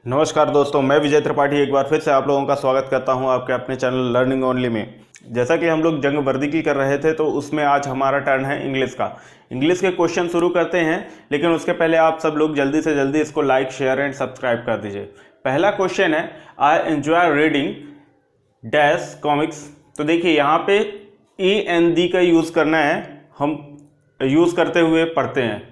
नमस्कार दोस्तों, मैं विजय त्रिपाठी एक बार फिर से आप लोगों का स्वागत करता हूं आपके अपने चैनल लर्निंग ओनली में। जैसा कि हम लोग जंग वर्दी की कर रहे थे, तो उसमें आज हमारा टर्न है इंग्लिश का। इंग्लिश के क्वेश्चन शुरू करते हैं, लेकिन उसके पहले आप सब लोग जल्दी से जल्दी इसको लाइक, शेयर एंड सब्सक्राइब कर दीजिए। पहला क्वेश्चन है, I enjoy reading dash comics. तो देखिए यहाँ पे END का यूज़ करना है, हम यूज़ करते हुए पढ़ते हैं,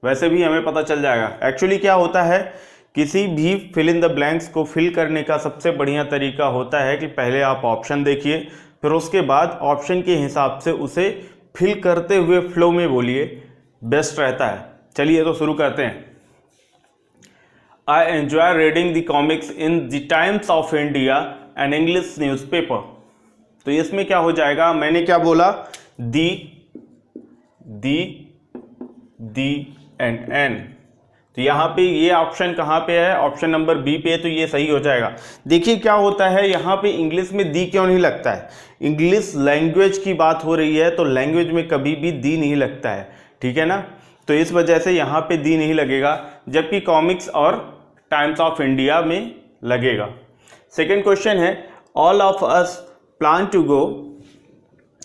वैसे भी हमें पता चल जाएगा। एक्चुअली क्या होता है, किसी भी फिल इन द ब्लैंक्स को फिल करने का सबसे बढ़िया तरीका होता है कि पहले आप ऑप्शन देखिए, फिर उसके बाद ऑप्शन के हिसाब से उसे फिल करते हुए फ्लो में बोलिए, बेस्ट रहता है। चलिए तो शुरू करते हैं। I enjoy reading the comics in the times of India an English newspaper. तो इसमें क्या हो जाएगा, मैंने क्या बोला, दी एंड एन। तो यहाँ पे ये ऑप्शन कहाँ पे है, ऑप्शन नंबर बी पे है, तो ये सही हो जाएगा। देखिए क्या होता है, यहाँ पे इंग्लिश में दी क्यों नहीं लगता है, इंग्लिश लैंग्वेज की बात हो रही है, तो लैंग्वेज में कभी भी दी नहीं लगता है, ठीक है ना। तो इस वजह से यहाँ पे दी नहीं लगेगा, जबकि कॉमिक्स और टाइम्स ऑफ इंडिया में लगेगा। सेकेंड क्वेश्चन है, all of us plan to go.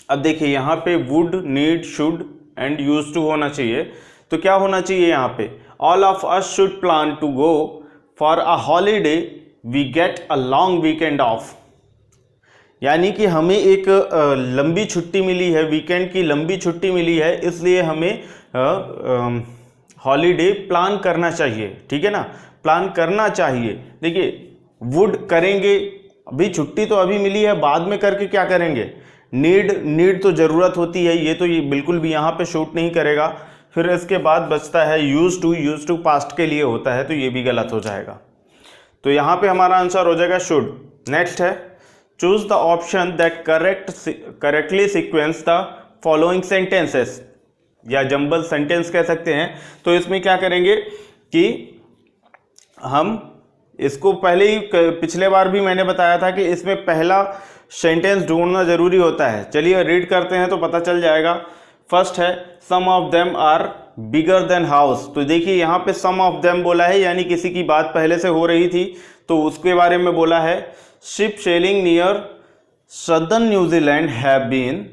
अब देखिए यहाँ पे would, need, should and used to होना चाहिए, तो क्या होना चाहिए यहाँ पे, all of us should plan to go for a holiday, we get a long weekend off. यानी कि हमें एक लंबी छुट्टी मिली है, वीकेंड की लंबी छुट्टी मिली है, इसलिए हमें हॉलीडे प्लान करना चाहिए, ठीक है ना, प्लान करना चाहिए। देखिए वुड करेंगे, अभी छुट्टी तो अभी मिली है, बाद में करके क्या करेंगे। नीड तो ज़रूरत होती है, ये बिल्कुल भी यहाँ पे शूट नहीं करेगा। फिर इसके बाद बचता है यूज टू पास्ट के लिए होता है, तो ये भी गलत हो जाएगा। तो यहाँ पे हमारा आंसर हो जाएगा शुड। नेक्स्ट है, choose the option that correctly sequence the following sentences, या जंबल सेंटेंस कह सकते हैं। तो इसमें क्या करेंगे कि हम इसको पहले ही, पिछले बार भी मैंने बताया था कि इसमें पहला सेंटेंस ढूंढना जरूरी होता है। चलिए रीड करते हैं तो पता चल जाएगा। फर्स्ट है, some of them are bigger than house. तो देखिए यहाँ पे सम ऑफ देम बोला है, यानी किसी की बात पहले से हो रही थी, तो उसके बारे में बोला है। Ship selling near southern New Zealand have been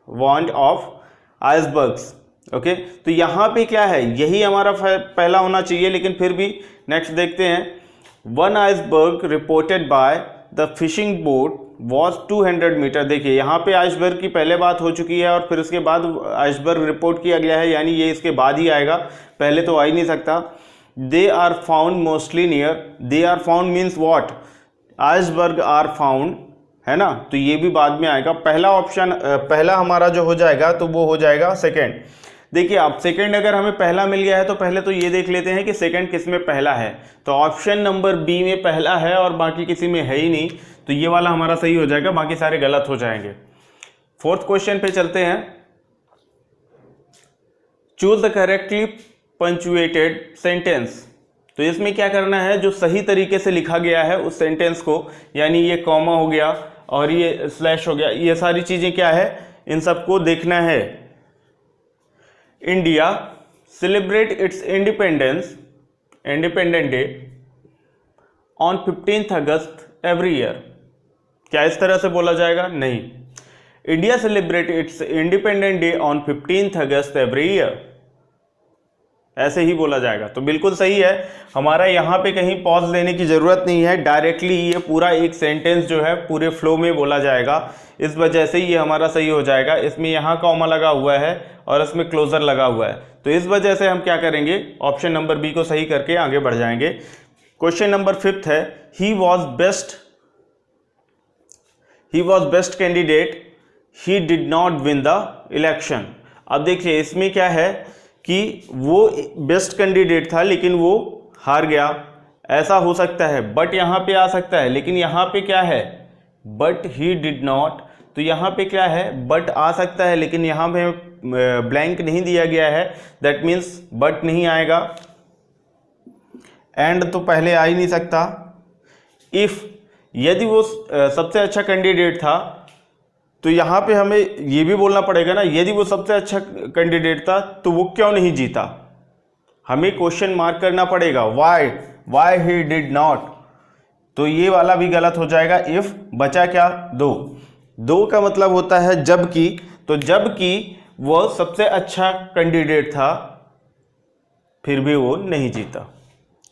warned of icebergs. Okay, तो यहाँ पे क्या है, यही हमारा पहला होना चाहिए, लेकिन फिर भी नेक्स्ट देखते हैं। One iceberg reported by the fishing boat was 200 metre. देखिए यहाँ पे आइसबर्ग की पहले बात हो चुकी है, और फिर उसके बाद आइसबर्ग रिपोर्ट किया गया है, यानी ये इसके बाद ही आएगा, पहले तो आ ही नहीं सकता। They are found mostly near, they are found means what, iceberg are found, है ना, तो ये भी बाद में आएगा। पहला ऑप्शन, पहला हमारा जो हो जाएगा तो वो हो जाएगा सेकेंड। देखिए आप सेकंड अगर हमें पहला मिल गया है, तो पहले तो ये देख लेते हैं कि सेकंड किस में पहला है। तो ऑप्शन नंबर बी में पहला है और बाकी किसी में है ही नहीं, तो ये वाला हमारा सही हो जाएगा, बाकी सारे गलत हो जाएंगे। फोर्थ क्वेश्चन पे चलते हैं। Choose the correctly punctuated sentence. तो इसमें क्या करना है, जो सही तरीके से लिखा गया है उस सेंटेंस को, यानी ये कॉमा हो गया और ये स्लैश हो गया, ये सारी चीजें क्या है, इन सबको देखना है। India celebrate it's independent day on 15 August every year. क्या इस तरह से बोला जाएगा, नहीं, India celebrate it's independent day on 15 August every year, ऐसे ही बोला जाएगा। तो बिल्कुल सही है, हमारा यहाँ पे कहीं पॉज लेने की जरूरत नहीं है, डायरेक्टली ये पूरा एक सेंटेंस जो है पूरे फ्लो में बोला जाएगा, इस वजह से ये हमारा सही हो जाएगा। इसमें यहाँ कॉमा लगा हुआ है और इसमें क्लोजर लगा हुआ है, तो इस वजह से हम क्या करेंगे, ऑप्शन नंबर बी को सही करके आगे बढ़ जाएंगे। क्वेश्चन नंबर 5 है, he was best candidate, he did not win the election. अब देखिए इसमें क्या है कि वो बेस्ट कैंडिडेट था लेकिन वो हार गया, ऐसा हो सकता है, बट यहाँ पे आ सकता है, लेकिन यहाँ पे क्या है, बट ही डिड नॉट, तो यहाँ पे क्या है, बट आ सकता है, लेकिन यहाँ पे ब्लैंक नहीं दिया गया है, दैट मीन्स बट नहीं आएगा। एंड तो पहले आ ही नहीं सकता। इफ, यदि वो सबसे अच्छा कैंडिडेट था, तो यहाँ पे हमें ये भी बोलना पड़ेगा ना, यदि वो सबसे अच्छा कैंडिडेट था तो वो क्यों नहीं जीता, हमें क्वेश्चन मार्क करना पड़ेगा, वाई ही डिड नॉट, तो ये वाला भी गलत हो जाएगा। इफ बचा क्या, दो का मतलब होता है जबकि, तो जबकि वो सबसे अच्छा कैंडिडेट था फिर भी वो नहीं जीता,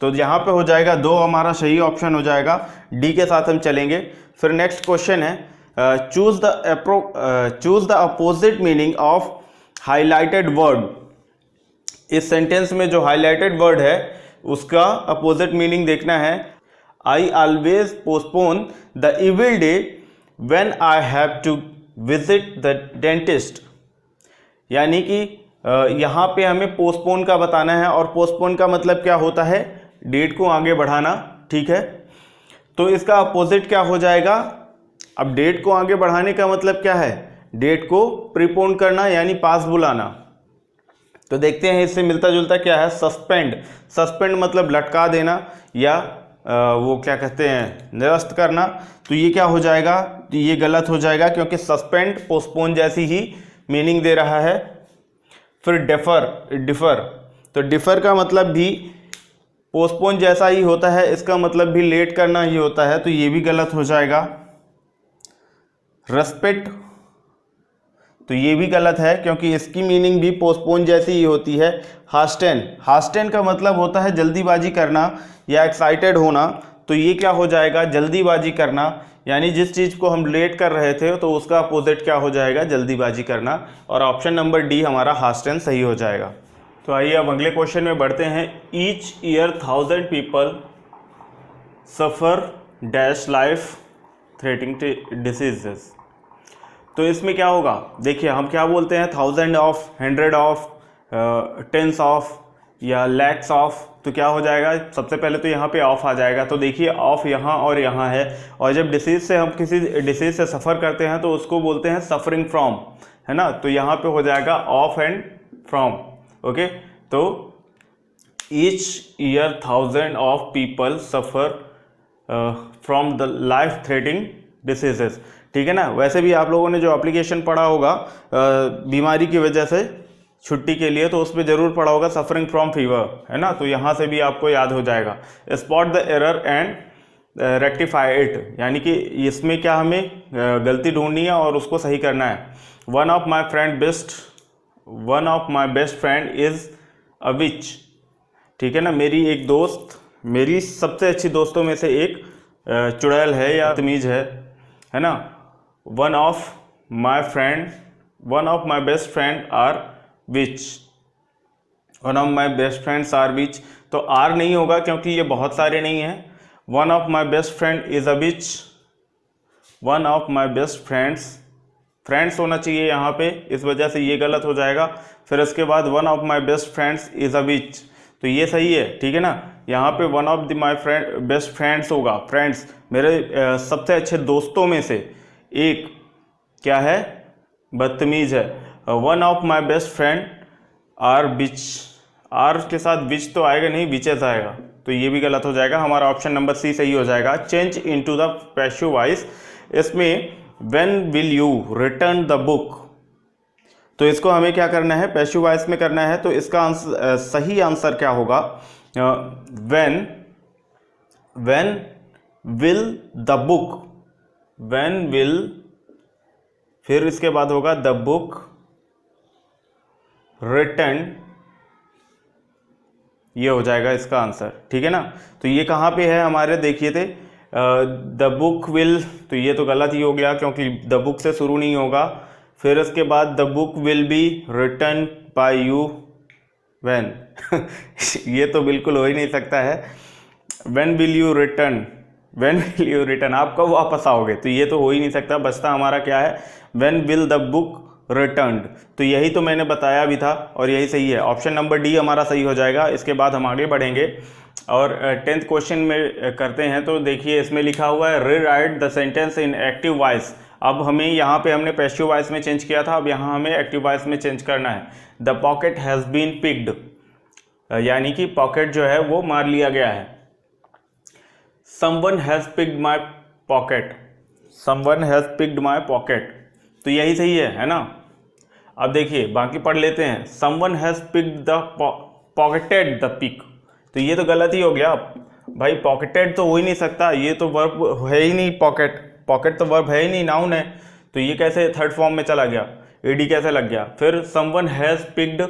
तो यहाँ पे हो जाएगा 2 हमारा सही ऑप्शन हो जाएगा, डी के साथ हम चलेंगे। फिर नेक्स्ट क्वेश्चन है choose the opposite meaning of highlighted word. इस सेंटेंस में जो हाईलाइटेड वर्ड है उसका अपोजिट मीनिंग देखना है। I always postpone the evil day when I have to visit the dentist, यानी कि यहाँ पे हमें पोस्टपोन का बताना है, और पोस्टपोन का मतलब क्या होता है, डेट को आगे बढ़ाना, ठीक है। तो इसका अपोजिट क्या हो जाएगा, अब डेट को आगे बढ़ाने का मतलब क्या है, डेट को प्रीपोन करना यानी पास बुलाना। तो देखते हैं इससे मिलता जुलता क्या है, सस्पेंड मतलब लटका देना या वो क्या कहते हैं, निरस्त करना। तो ये क्या हो जाएगा, तो ये गलत हो जाएगा क्योंकि सस्पेंड पोस्टपोन जैसी ही मीनिंग दे रहा है। फिर डिफर, तो डिफर का मतलब भी पोस्टपोन जैसा ही होता है, इसका मतलब भी लेट करना ही होता है, तो ये भी गलत हो जाएगा। रेस्पेक्ट, तो ये भी गलत है क्योंकि इसकी मीनिंग भी पोस्टपोन जैसी ही होती है। हास्टेन का मतलब होता है जल्दीबाजी करना या एक्साइटेड होना, तो ये क्या हो जाएगा, जल्दीबाजी करना, यानी जिस चीज़ को हम लेट कर रहे थे तो उसका अपोजिट क्या हो जाएगा, जल्दीबाजी करना, और ऑप्शन नंबर डी हमारा हास्टेन सही हो जाएगा। तो आइए अब अगले क्वेश्चन में बढ़ते हैं। ईच ईयर 1000 पीपल सफ़र डैश लाइफ थ्रेटनिंग डिसीजेस। तो इसमें क्या होगा, देखिए हम क्या बोलते हैं, 1000 ऑफ, 100 ऑफ, 10s ऑफ या लैक्स ऑफ, तो क्या हो जाएगा, सबसे पहले तो यहाँ पे ऑफ आ जाएगा। तो देखिए ऑफ यहाँ और यहाँ है, और जब डिसीज से हम किसी डिसीज से सफ़र करते हैं तो उसको बोलते हैं सफरिंग फ्रॉम, है ना। तो यहाँ पे हो जाएगा ऑफ एंड फ्रॉम, ओके। तो each year 1000 of people suffer from the life threatening diseases, ठीक है ना। वैसे भी आप लोगों ने जो एप्लीकेशन पढ़ा होगा बीमारी की वजह से छुट्टी के लिए, तो उस पर जरूर पढ़ा होगा सफरिंग फ्रॉम फीवर, है ना। तो यहाँ से भी आपको याद हो जाएगा। Spot the error and rectify it, यानी कि इसमें क्या हमें गलती ढूंढनी है और उसको सही करना है। One of my best friend is a witch, ठीक है ना। मेरी एक दोस्त, मेरी सबसे अच्छी दोस्तों में से एक चुड़ैल है या तमीज है ना। One of my best friend are witch, one of my best friends are witch, तो आर नहीं होगा क्योंकि ये बहुत सारे नहीं हैं। One of my best friend is a which, one of my best friends होना चाहिए यहाँ पे, इस वजह से ये गलत हो जाएगा। फिर इसके बाद one of my best friends is a witch, तो ये सही है, ठीक है ना। यहाँ पे one of my best friends होगा, फ्रेंड्स मेरे सबसे अच्छे दोस्तों में से एक क्या है, बदतमीज है। One of my best friend are which, are के साथ विच तो आएगा नहीं, विचेस आएगा, तो ये भी गलत हो जाएगा। हमारा ऑप्शन नंबर सी सही हो जाएगा। Change into the passive voice, इसमें when will you return the book, तो इसको हमें क्या करना है, पैसिव वॉइस में करना है। तो इसका सही आंसर क्या होगा, when will the book, when will, फिर इसके बाद होगा द बुक रिटर्न, ये हो जाएगा इसका आंसर, ठीक है ना। तो ये कहाँ पे है हमारे, देखिए थे द बुक विल, तो ये तो गलत ही हो गया क्योंकि द बुक से शुरू नहीं होगा। फिर इसके बाद the book will be return by you when ये तो बिल्कुल हो ही नहीं सकता है। व्हेन विल यू रिटर्न, आप कब वापस आओगे, तो ये तो हो ही नहीं सकता। बचता हमारा क्या है, when will the book returned, तो यही तो मैंने बताया भी था और यही सही है। ऑप्शन नंबर डी हमारा सही हो जाएगा। इसके बाद हम आगे बढ़ेंगे और 10th क्वेश्चन में करते हैं। तो देखिए इसमें लिखा हुआ है rewrite the sentence in active voice. अब हमें यहाँ पे हमने पैसिव वॉइस में चेंज किया था, अब यहाँ हमें एक्टिव वॉइस में चेंज करना है। The pocket has been picked, यानी कि पॉकेट जो है वो मार लिया गया है। Someone has picked my pocket, someone has picked my pocket, तो यही सही है ना। अब देखिए बाकी पढ़ लेते हैं। Someone has picked the pocketed the pick, तो ये तो गलत ही हो गया भाई, पॉकेटेड तो हो ही नहीं सकता, ये तो वर्ब है ही नहीं, पॉकेट तो वर्ब है ही नहीं, नाउन है, तो ये कैसे थर्ड फॉर्म में चला गया, एडी कैसे लग गया। फिर समवन हैज़ पिक्ड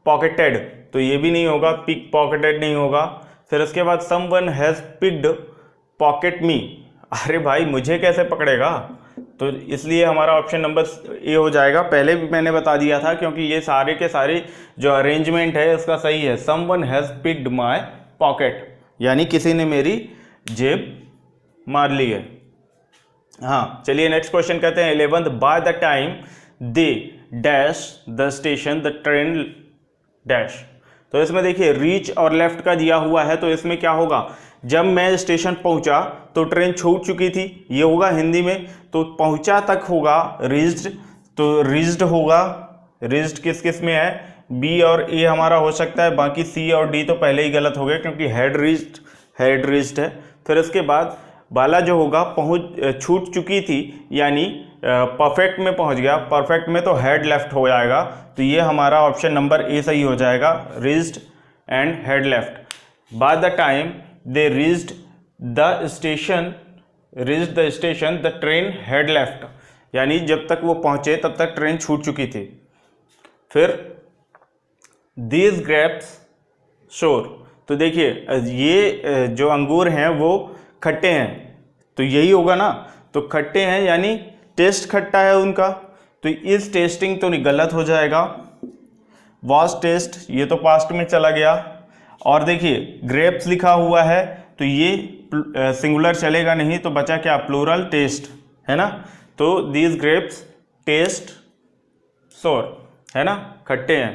पॉकेटेड, तो ये भी नहीं होगा, पिक पॉकेटेड नहीं होगा। फिर उसके बाद समवन हैज़ पिक्ड पॉकेट मी, अरे भाई मुझे कैसे पकड़ेगा, तो इसलिए हमारा ऑप्शन नंबर ए हो जाएगा। पहले भी मैंने बता दिया था क्योंकि ये सारे के सारे जो अरेंजमेंट है इसका सही है। Someone has picked my pocket, यानी किसी ने मेरी जेब मार ली है। हाँ चलिए नेक्स्ट क्वेश्चन कहते हैं 11th, by the time they dash the station the train dash, तो इसमें देखिए रीच और लेफ्ट का दिया हुआ है, तो इसमें क्या होगा, जब मैं स्टेशन पहुंचा तो ट्रेन छूट चुकी थी, ये होगा हिंदी में, तो पहुंचा तक होगा रीच्ड, तो रीच्ड होगा, रीच्ड किस किस में है, बी और ए हमारा हो सकता है, बाकी सी और डी तो पहले ही गलत हो गए क्योंकि हेड रीच्ड है। फिर इसके बाद वाला जो होगा छूट चुकी थी, यानी परफेक्ट में पहुंच गया, परफेक्ट में तो हेड लेफ्ट हो जाएगा, तो ये हमारा ऑप्शन नंबर ए सही हो जाएगा, reached and head left. By the time they reached the station the train head left, यानी जब तक वो पहुंचे तब तक ट्रेन छूट चुकी थी। फिर दीज ग्रेप्स शोर, तो देखिए ये जो अंगूर हैं वो खट्टे हैं, तो यही होगा ना, तो खट्टे हैं यानी टेस्ट खट्टा है उनका, तो इस टेस्टिंग तो नहीं, गलत हो जाएगा। वॉज टेस्ट, ये तो पास्ट में चला गया। और देखिए ग्रेप्स लिखा हुआ है तो ये सिंगुलर चलेगा नहीं, तो बचा क्या, प्लूरल टेस्ट, है ना, तो दीज ग्रेप्स टेस्ट सोर, है ना, खट्टे हैं।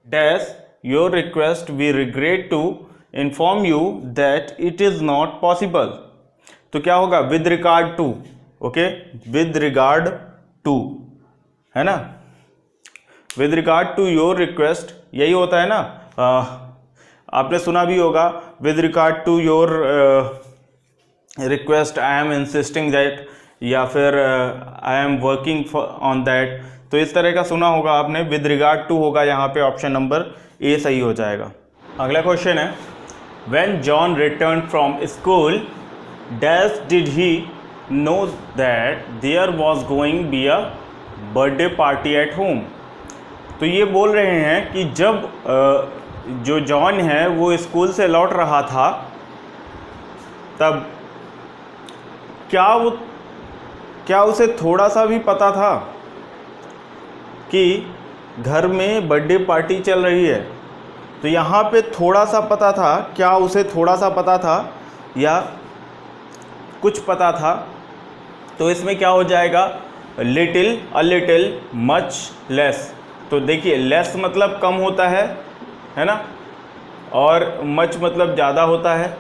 Dash your request we regret to inform you that it is not possible, तो क्या होगा, with regard to, okay, with regard to, है ना, with regard to your request, यही होता है ना, आपने सुना भी होगा, with regard to your request I am insisting that, या फिर I am working on that, तो इस तरह का सुना होगा आपने, विद रिगार्ड टू होगा यहाँ पे, ऑप्शन नंबर ए सही हो जाएगा। अगला क्वेश्चन है, when John return from school dash did he know that there was going be a birthday party at home, तो ये बोल रहे हैं कि जब जो जॉन है वो स्कूल से लौट रहा था, तब क्या उसे थोड़ा सा भी पता था कि घर में बर्थडे पार्टी चल रही है, तो यहाँ पे थोड़ा सा पता था, क्या उसे थोड़ा सा पता था या कुछ पता था, तो इसमें क्या हो जाएगा, little, a little, much, less, तो देखिए लेस मतलब कम होता है ना, और मच मतलब ज़्यादा होता है,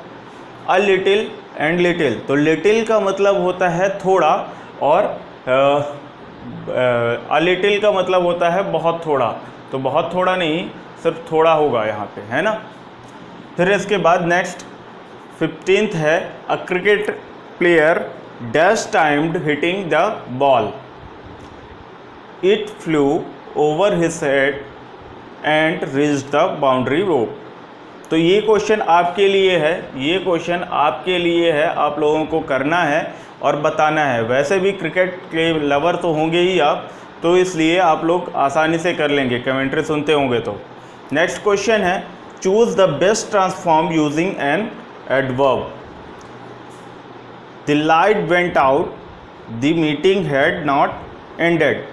अ लिटिल एंड लिटिल, तो लिटिल का मतलब होता है थोड़ा, और अ लिटिल का मतलब होता है बहुत थोड़ा, तो बहुत थोड़ा नहीं, सिर्फ थोड़ा होगा यहाँ पे, है ना। फिर इसके बाद नेक्स्ट 15th है, a cricket player dash timed hitting the ball, it flew over his head and reached the boundary rope, तो ये क्वेश्चन आपके लिए है, ये क्वेश्चन आपके लिए है, आप लोगों को करना है और बताना है। वैसे भी क्रिकेट के लवर तो होंगे ही आप, तो इसलिए आप लोग आसानी से कर लेंगे, कमेंट्री सुनते होंगे तो। नेक्स्ट क्वेश्चन है, choose the best transform using an adverb, the light went out, the meeting had not ended,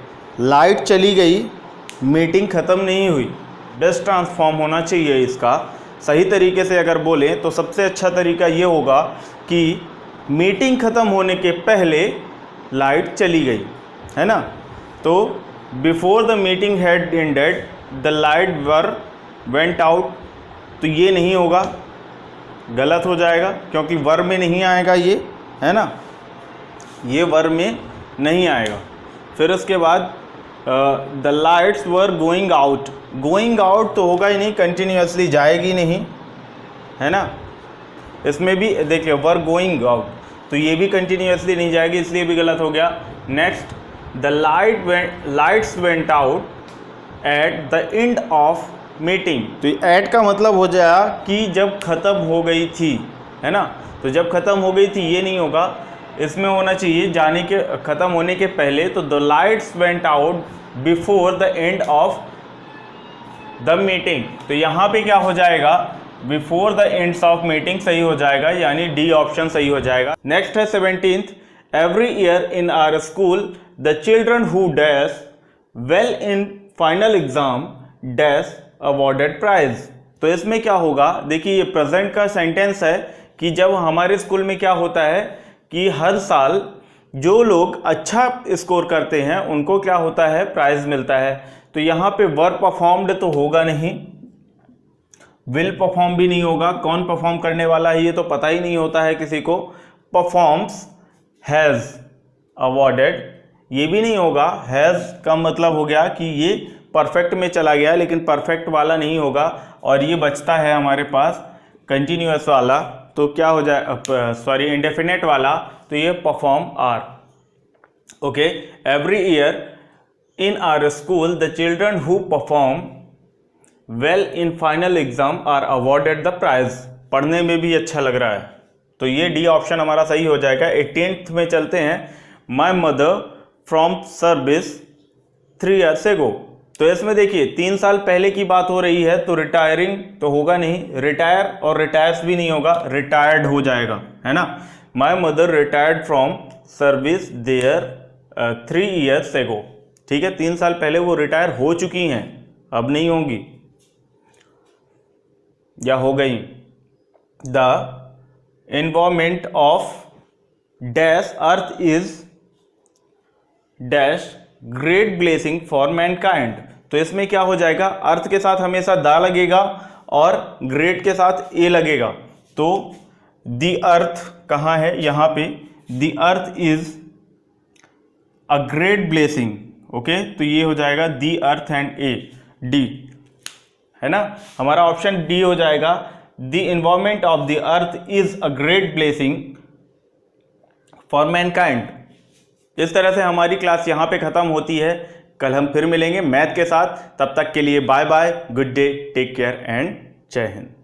light चली गई, मीटिंग ख़त्म नहीं हुई, बेस्ट ट्रांसफॉर्म होना चाहिए इसका। सही तरीके से अगर बोलें तो सबसे अच्छा तरीका ये होगा कि मीटिंग ख़त्म होने के पहले लाइट चली गई, है ना, तो before the meeting had ended the light were went out, तो ये नहीं होगा, गलत हो जाएगा क्योंकि वर में नहीं आएगा ये, है ना, ये वर में नहीं आएगा। फिर उसके बाद the lights were going out, going out तो होगा ही नहीं, कंटिन्यूसली जाएगी नहीं, है ना, इसमें भी देखिए वर गोइंग आउट, तो ये भी कंटिन्यूसली नहीं जाएगी, इसलिए भी गलत हो गया। Next, the lights went out at the end of meeting. तो एट का मतलब हो जाएगा कि जब ख़त्म हो गई थी, है ना। तो जब ख़त्म हो गई थी ये नहीं होगा, इसमें होना चाहिए जाने के ख़त्म होने के पहले। तो the lights went out before the end of the meeting. तो यहाँ पे क्या हो जाएगा, before the ends of meeting सही हो जाएगा, यानी डी ऑप्शन सही हो जाएगा। नेक्स्ट है 17th, every year in our school the children who dash well in final exam dash awarded prize. तो इसमें क्या होगा, देखिए ये प्रेजेंट का सेंटेंस है कि जब हमारे स्कूल में क्या होता है कि हर साल जो लोग अच्छा स्कोर करते हैं उनको क्या होता है, प्राइज मिलता है। तो यहाँ पे वर्ब परफॉर्म्ड तो होगा नहीं, विल परफॉर्म भी नहीं होगा, कौन परफॉर्म करने वाला है ये तो पता ही नहीं होता है किसी को। परफॉर्म्स, हैज़ अवॉर्डेड ये भी नहीं होगा। हैज़ का मतलब हो गया कि ये परफेक्ट में चला गया, लेकिन परफेक्ट वाला नहीं होगा। और ये बचता है हमारे पास कंटिन्यूअस वाला, तो क्या हो जाए, सॉरी इंडेफिनेट वाला, तो ये perform are. Okay, every year in our school the children who perform well in final exam are awarded the prize. पढ़ने में भी अच्छा लग रहा है, तो ये डी ऑप्शन हमारा सही हो जाएगा। 18th में चलते हैं, my mother from service 3 years ago। तो इसमें देखिए 3 साल पहले की बात हो रही है, तो रिटायरिंग तो होगा नहीं, रिटायर और रिटायर्स भी नहीं होगा, रिटायर्ड हो जाएगा, है ना। My mother retired from service there 3 years ago। ठीक है, 3 साल पहले वो रिटायर हो चुकी हैं, अब नहीं होंगी या हो गई। The environment of dash earth is dash great blessing for Mankind. तो इसमें क्या हो जाएगा, अर्थ के साथ हमेशा दा लगेगा और ग्रेट के साथ ए लगेगा। तो दी अर्थ कहाँ है, यहाँ पे the earth is a great blessing. Okay, तो ये हो जाएगा दी अर्थ एंड ए, डी, है ना। हमारा ऑप्शन डी हो जाएगा, the environment of the earth is a great blessing for Mankind. इस तरह से हमारी क्लास यहाँ पे ख़त्म होती है। कल हम फिर मिलेंगे मैथ के साथ, तब तक के लिए bye bye, good day, take care and जय हिंद।